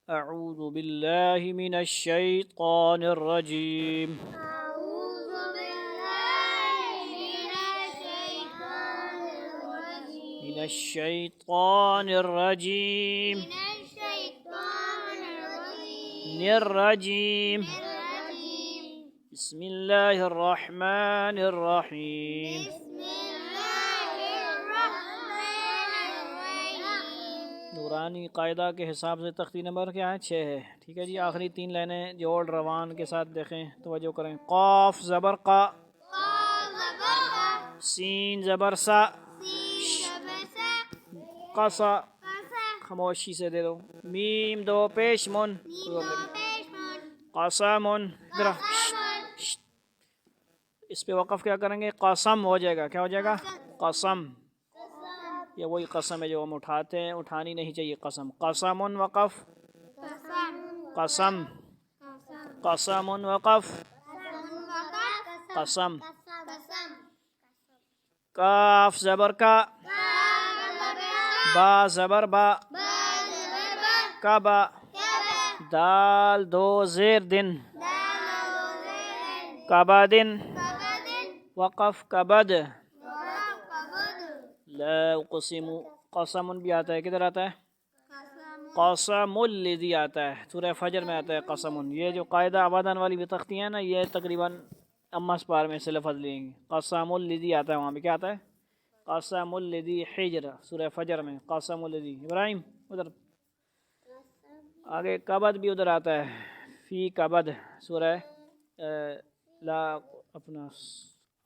أعوذ بالله من الشيطان الرجيم. أعوذ بالله من الشيطان الرجيم. من الشيطان الرجيم. من الشيطان الرجيم. الرجيم. الرجيم. بسم الله الرحمن الرحيم. بسم الله الرحمن الرحيم. نورانی قاعدہ کے حساب سے تختی نمبر کیا ہے؟ 6 ہے. ٹھیک ہے جی، آخری 3 لائنیں جوڑ روان کے ساتھ دیکھیں، توجہ کریں. قاف زبر قا، قاف زبر قا، سین زبر سا، سین زبر سا، قصا، قصا، خاموشی سے دے دو. میم دو پیش من، میم دو پیش من، قسم. ذرا قسم، اس پہ وقف کیا کریں گے؟ قسم ہو جائے گا. کیا ہو جائے گا؟ قسم. یہ وہی قسم ہے جو ہم اٹھاتے ہیں، اٹھانی نہیں چاہیے قسم. قسم وقف، قسم، قسم، قسم وقف، قسم. کاف زبر کا، با زبر با، کبا. دال دو زیر دن، کبادن. وقف کبد. لا اقسم، قسم بھی آتا ہے. کدھر آتا ہے؟ قسم الذی آتا ہے، سورہ فجر میں آتا ہے قسم. یہ جو قاعدہ آبادان والی بھی تختی ہیں نا، یہ تقریباً امس پار میں سے لفظ لیں گے. قسم الذی آتا ہے، وہاں پہ کیا آتا ہے؟ قسم الذی حجر، سورہ فجر میں قسم الذی. ابراہیم ادھر آگے. کبد بھی ادھر آتا ہے، فی کبد، سورہ لا اپنا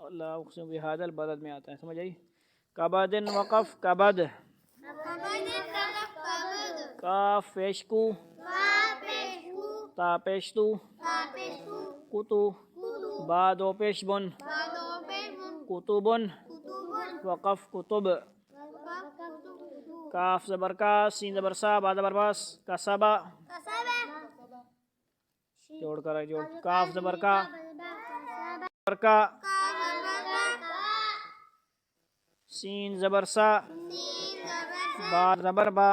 لا اقسم بہذا البلد میں آتا ہے. سمجھ آئی؟ کبدن وقف کبد. کاف پیشکو، تا پیشتو، کتو. با دو پیش بن، کتبن. وقف کتب. کاف زبر کا، سین زبر سا، با زبر باس، کسبا. جوڑ کر جوڑ. کاف زبر کا، زبر کا، سین زبر سا، با زبر با،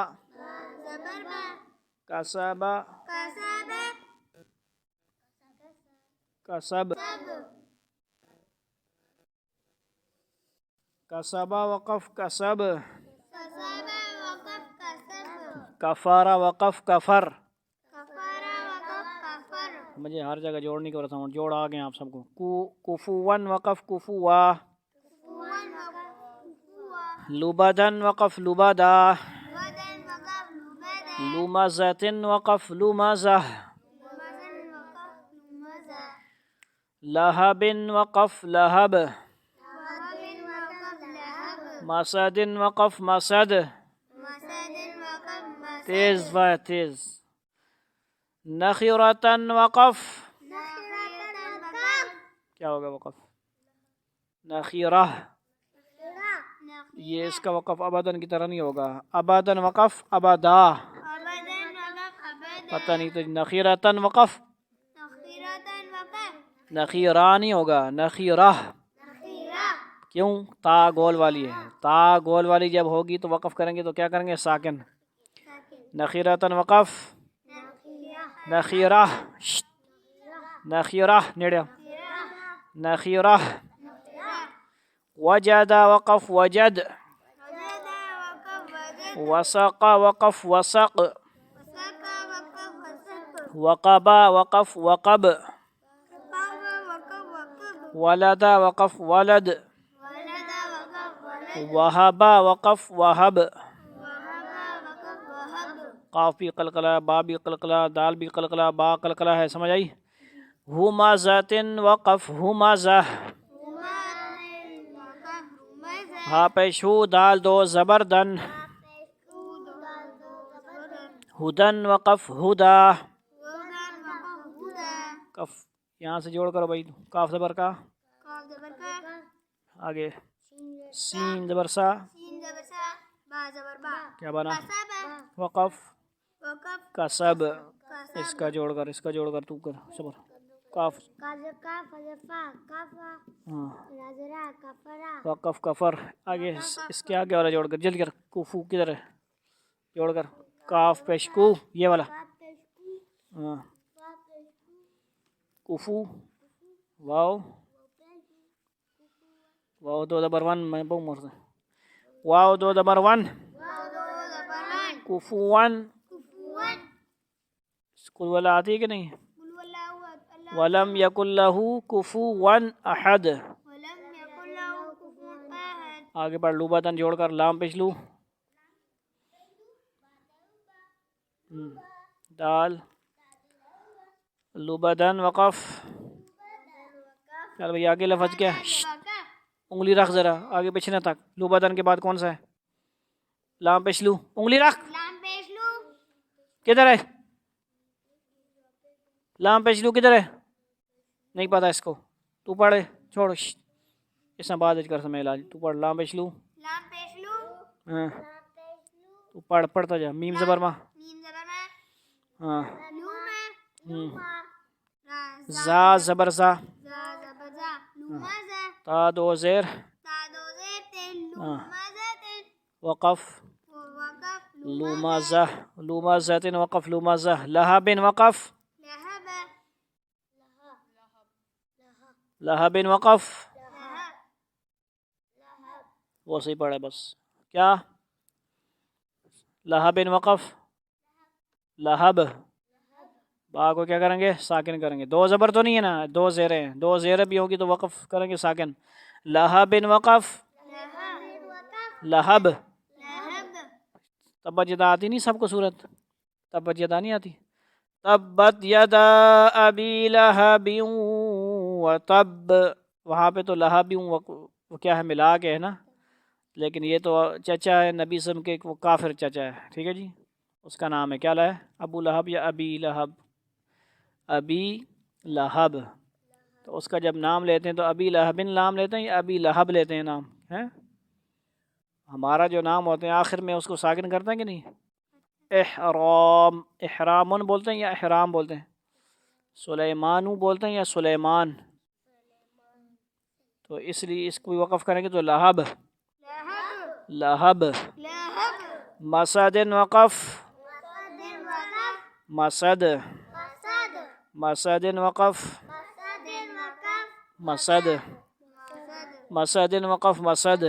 کسبا، کسب. کسبا وقف کسب. کفارہ وقف کفر. مجھے ہر جگہ جوڑنے کی بتاؤں، جوڑ آ گئے آپ سب کو. کفوان وقف کفوا. لبدن وقف لبدا. لمزتن وقف لمزہ. لہب وقف لہب. مسد وقف مسد. تیز و تیز. نخیرتن وقف، کیا ہوگا وقف؟ نخیرہ. یہ اس کا وقف ابدن کی طرح نہیں ہوگا. ابدن وقف ابدا. پتہ نہیں تو. نخیرتن وقف نخیرہ نہیں ہوگا، نخیرہ. کیوں؟ تا گول والی ہے. تا گول والی جب ہوگی تو وقف کریں گے تو کیا کریں گے؟ ساکن. نخیرتن وقف نخیرہ. نخیرہ نیڑے. نخیرہ. وجد وقف وجد. وسق وقف وسق. وقب وقف وقب. ولد وقف ولد. وہب وقف وہب. قاف بھی قلقلہ، با بھی قلقلہ، دال بھی قلقلہ، با قلقلہ ہے. سمجھ آئی؟ ہمزتن وقف ہمزہ. ہا پیش ہو، دال دو زبر دن. ہدن وقف ہدا. کف یہاں سے جوڑ کرو بھائی. کاف زبر کا، آگے سین زبر سا، کیا بنا؟ وقف کسب. اس کا جوڑ کر، اس کا جوڑ کر، تو کر صبر. کاف وقف کفر. آگے اس کے آگے والا جوڑ کر، جلدی کر. کوفو کدھر ہے؟ جوڑ کر. کاف پیش کو، یہ والا ہاں کفو واو واو دو زبر ون میں بہت مرد واو دو زبر ون کفوان قل ولا آتی ہے کہ نہیں ولم یکن لہ کفوا احد آگے پڑھ لو بدن جوڑ کر لام پیش لو دال لو بدن وقف چل بھائی آگے لفظ کیا ہے انگلی رکھ ذرا آگے پیچھے نہ تک لو بدن کے بعد کون سا ہے لام پیش لو انگلی رکھ کدھر ہے لام پیش لو کدھر ہے نہیں پتا اس کو تو پڑھے چھوڑ اس میں بعد کر سمے علاج تو پڑھ لام پیش لو ہاں تو پڑھتا جا میم زبر ماں ہاں زا زبر زا تا دو زیر وقف لومازہ لومازہ وقف لومازہ لہب وقف لہب وقف وہ صحیح پڑھا بس کیا لہب وقف لہب با کو کیا کریں گے ساکن کریں گے دو زبر تو نہیں ہے نا دو زیریں ہیں دو زیریں بھی ہوگی تو وقف کریں گے ساکن لہب وقف لہب تبت یدا آتی نہیں سب کو صورت تبت یدا نہیں آتی تبت یدا ابی لہب وتب وہاں پہ تو لہب وہ کیا ہے ملا کے ہے نا لیکن یہ تو چچا ہے نبی سم کے وہ کافر چچا ہے ٹھیک ہے جی اس کا نام ہے کیا ہے ابو لہب یا ابی لہب ابی لہب تو اس کا جب نام لیتے ہیں تو ابی لہبن نام لیتے ہیں یا ابی لہب لیتے ہیں نام ہے ہمارا جو نام ہوتے ہیں آخر میں اس کو ساکن کرتے ہیں کہ نہیں احرام احرامن بولتے ہیں یا احرام بولتے ہیں سلیمانو بولتے ہیں یا سلیمان تو اس لیے اس کو وقف کریں گے تو لہب لہب مسد وقف مسد مسد وقف مسد مسد وقف مسد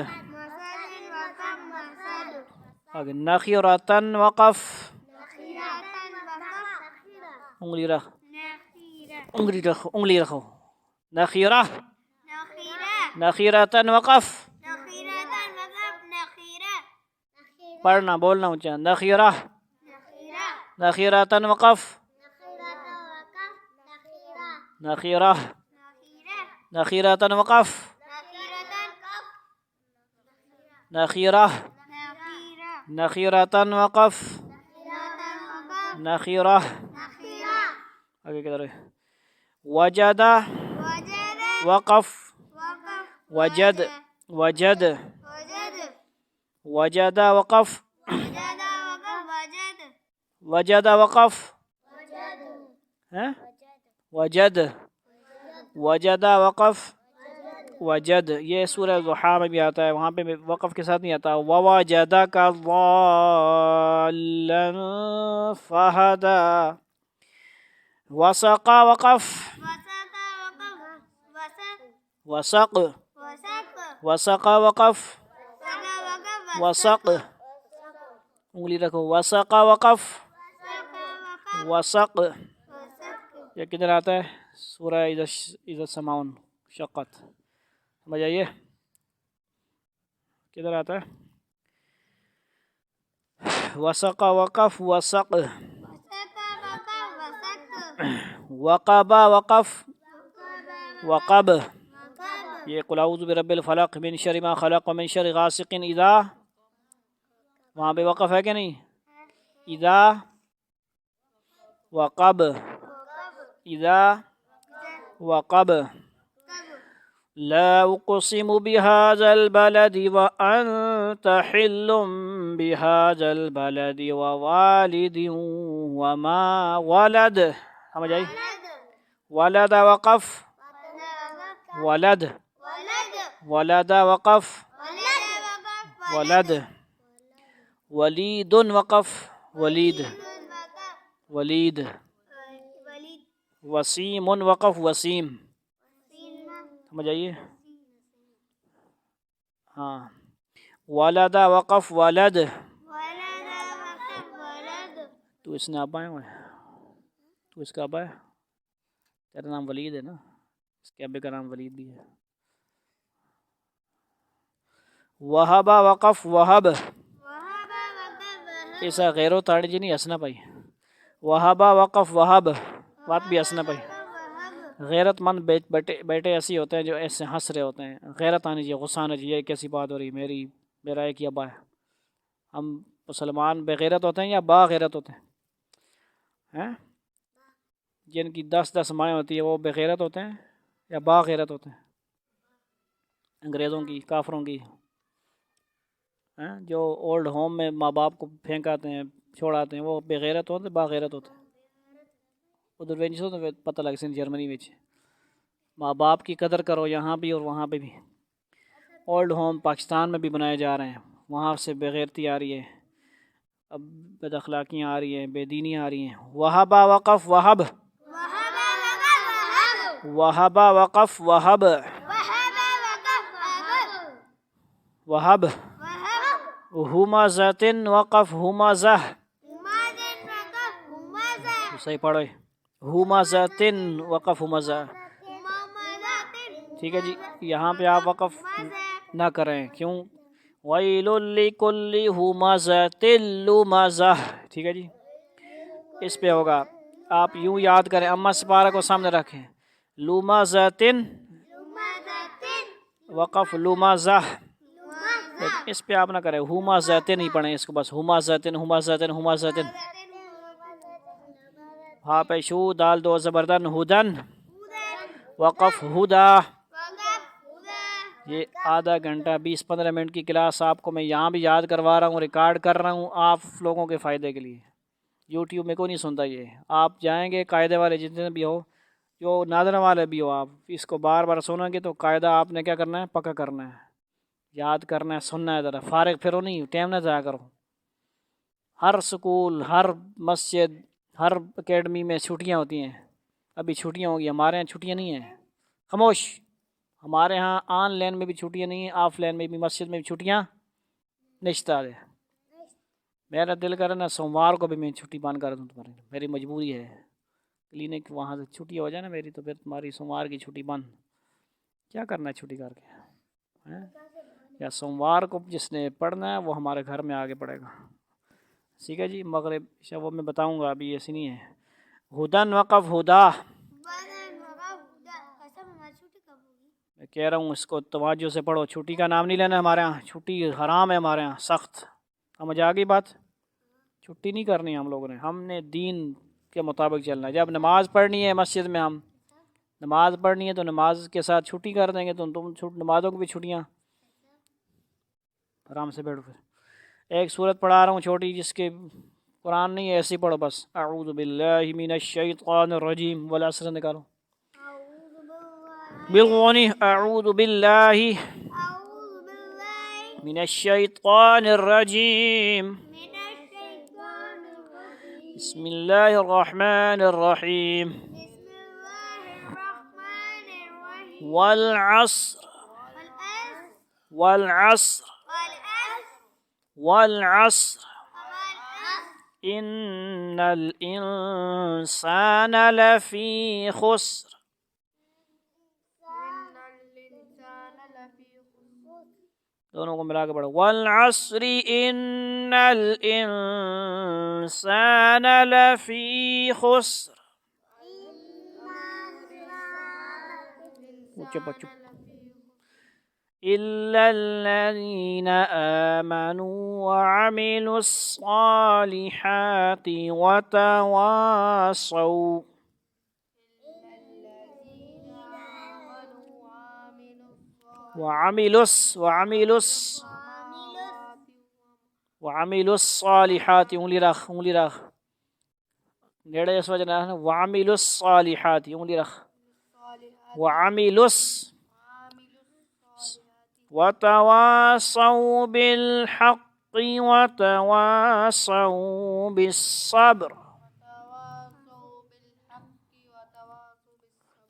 نخیرتن وقف انگلی رکھ انگلی رکھو نخیرہ نخیرتن وقف پڑھنا بولنا اونچا نخیرہ نخیرتن وقف نخیرہ نخیرتن وقف نخیرہ نخیرتن وقف نخیرہ آگے کدھر ہے وجد وقف وجد وجد وجد وقف وجد وقف وجد وجد وقف وجد یہ سورہ ضحیٰ میں بھی آتا ہے وہاں پہ وقف کے ساتھ نہیں آتا ووجدک ضالا فہدا وسق وقف وسق وسق وقف وسق انگلی رکھو وسق وقف وسق یہ کدھر آتا ہے سورہ اذا السماء انشقت سمجھ آئیے کدھر آتا ہے وسق وقف وسق وقب وقف وقب یہ قل اعوذ برب الفلق من شر ما خلق ومن شر غاسق اذا وہاں پہ وقف ہے کہ نہیں اذا وقب اذا وقب لا اقسم بهذا البلد وانت حل بهذا البلد ووالد وما ولد سمجھ آئی ولد وقف ولد ولد وقف ولد ولید وقف ولید ولید وسیم وقف وسیم، سمجھ آئیے؟ ہاں. ولد وقف ولد، ولد وقف ولد. تو اس نے ابا ہے، تو اس کا ابا ہے، تیرا نام ولید ہے نا، اس کے ابے کا نام ولید بھی ہے. وہب وقف وہب، وهب وقف وهب. ایسا غیرو تاڑی جی نہیں ہسنا پائی. وہب وقف وہب، بات بھی ہسنا پائی. وهب. غیرت مند بیٹے ایسے ہوتے ہیں جو ایسے ہنس رہے ہوتے ہیں. غیرت آنی چاہیے، غصہ آنا چاہیے، یہ کیسی بات ہو رہی، میرا ایک ہی ابا ہے. ہم مسلمان بے غیرت ہوتے ہیں یا با غیرت ہوتے ہیں؟ جن کی 10 مائیں ہوتی ہیں وہ بے غیرت ہوتے ہیں یا با غیرت ہوتے ہیں؟ انگریزوں کی، کافروں کی. جو اولڈ ہوم میں ماں باپ کو پھینک آتے ہیں، چھوڑ آتے ہیں، وہ بے غیرت ہوتے ہیں با غیرت ہوتے ہیں؟ ادھر وینچ تو پتہ لگ سن جرمنی میں ماں باپ کی قدر کرو، یہاں بھی اور وہاں پہ بھی. اولڈ ہوم پاکستان میں بھی بنائے جا رہے ہیں، وہاں سے بے غیرتی آ رہی ہے، اب بد اخلاقیاں آ رہی ہیں، بے دینیاں آ رہی ہیں. وہب وقف وہب، وهب وقف وهب. وہب وقف وہب، وهب وقف وهب. وہب. وهب. ہمزۃ وقف ہمزہ، همزة وقف همزة. صحیح پڑھو. ہمزۃ وقف ہمزہ. همزة. ٹھیک ہے جی، یہاں پہ آپ وقف نہ کریں. کیوں؟ ویل لکل ہمزۃ لمزہ. ٹھیک ہے جی، اس پہ ہوگا. آپ یوں یاد کریں، اما سپارہ کو سامنے رکھیں. لمزۃ همزة. وقف لمزہ. همزة. اس پہ آپ نہ کریں، ہمزۃ نہیں پڑھیں اس کو، بس ہمزۃ ہمزۃ ہمزۃ. ہاں پہ شو دال دو زبردن ہدن وقف ہدا. یہ آدھا گھنٹہ 20-15 منٹ کی کلاس آپ کو میں یہاں بھی یاد کروا رہا ہوں، ریکارڈ کر رہا ہوں آپ لوگوں کے فائدے کے لیے. یوٹیوب میں کوئی نہیں سنتا یہ. آپ جائیں گے قاعدے والے جتنے بھی ہو، جو نادر والے بھی ہو، آپ اس کو بار بار سنیں گے تو قاعدہ آپ نے کیا کرنا ہے؟ پکا کرنا ہے، یاد کرنا ہے، سننا ہے. ذرا فارغ پھرو نہیں، ٹائم نہ ضائع کرو. ہر سکول، ہر مسجد، ہر اکیڈمی میں چھٹیاں ہوتی ہیں. ابھی چھٹیاں ہوگی، ہمارے یہاں چھٹیاں نہیں ہیں. خاموش. ہمارے ہاں آن لائن میں بھی چھٹیاں نہیں ہیں، آف لائن میں بھی، مسجد میں بھی چھٹیاں نشتا ہے. میرا دل کرے نا سوموار کو بھی میں چھٹی بند کر دوں تمہاری، میری مجبوری ہے. کلینک وہاں سے چھٹی ہو جائے نا میری، تو پھر تمہاری سوموار کی چھٹی بند. کیا کرنا ہے چھٹی کر کے؟ یا سوموار کو جس نے پڑھنا ہے وہ ہمارے گھر میں آگے پڑھے گا. ٹھیک ہے جی. مغرب شب میں بتاؤں گا، ابھی ایسی نہیں ہے. ہدن وقف ہدا. میں کہہ رہا ہوں اس کو توجہ سے پڑھو. چھٹی کا نام نہیں لینا ہمارے ہاں، چھٹی حرام ہے ہمارے ہاں سخت. سمجھ آ گئی بات؟ چھٹی نہیں کرنی ہم لوگوں نے، ہم نے دین کے مطابق چلنا ہے. جب نماز پڑھنی ہے مسجد میں، ہم نماز پڑھنی ہے تو نماز کے ساتھ چھٹی کر دیں گے تو تم نمازوں کی بھی چھٹیاں. آرام سے بیٹھو. پھر ایک سورت پڑھا رہا ہوں چھوٹی، جس کے قرآن نہیں ہے، ایسے پڑھو بس. اعوذ باللہ من الشیطان الرجیم، والعصر نکالو بالغونی. اعوذ باللہ من الشیطان الرجیم، بسم اللہ الرحمن الرحیم. والعصر والعصر والعصر ان الانسان لفی خسر. دونوں کو ملا کے پڑھو. والعصر ان الانسان لفی خسر. چپ چپ. الا الذین آمنوا وعملوا الصالحات وتواصوا وعملوا الصالحات. انگلی رکھ، انگلی رکھ نیڑے اس وجہ نہ. وعملوا الصالحات، انگلی رکھ. وعملوا وتواصوا بالحق وتواصوا بالصبر.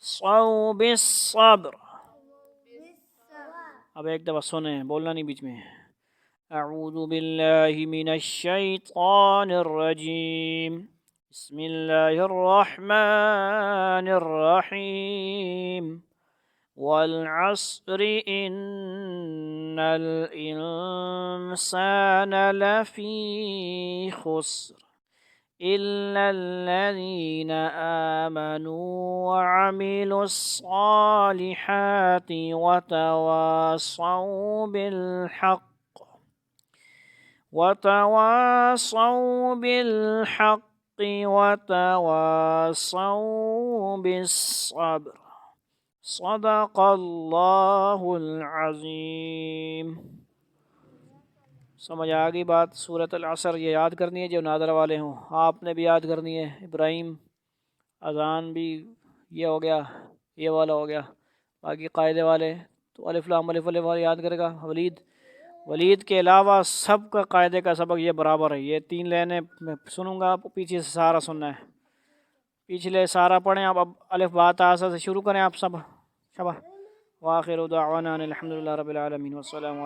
صوب الصبر. اب ایک دفعہ سنیں, بولنا نہیں بیچ میں. اعوذ باللہ من الشیطان الرجیم. بسم اللہ الرحمن الرحیم. والعصر ان الانسان لفی خسر إلا الذين آمنوا وعملوا الصالحات وتواصوا بالحق وتواصوا بالصبر. صدق اللہ العظیم. سمجھ آ گئی بات؟ سورۃ العصر یہ یاد کرنی ہے جو نادر والے ہوں, آپ نے بھی یاد کرنی ہے. ابراہیم اذان بھی یہ ہو گیا, یہ والا ہو گیا. باقی قاعدے والے تو الف لام الف الف والے یاد کرے گا. ولید کے علاوہ سب کا قاعدے کا سبق یہ برابر ہے. یہ 3 لائنیں میں سنوں گا, پیچھے سے سارا سننا ہے. پچھلے سارا پڑھیں آپ. اب الف با تا سے شروع کریں آپ سب. شبہ. وآخر دعوانا الحمد للہ رب العالمین والسلام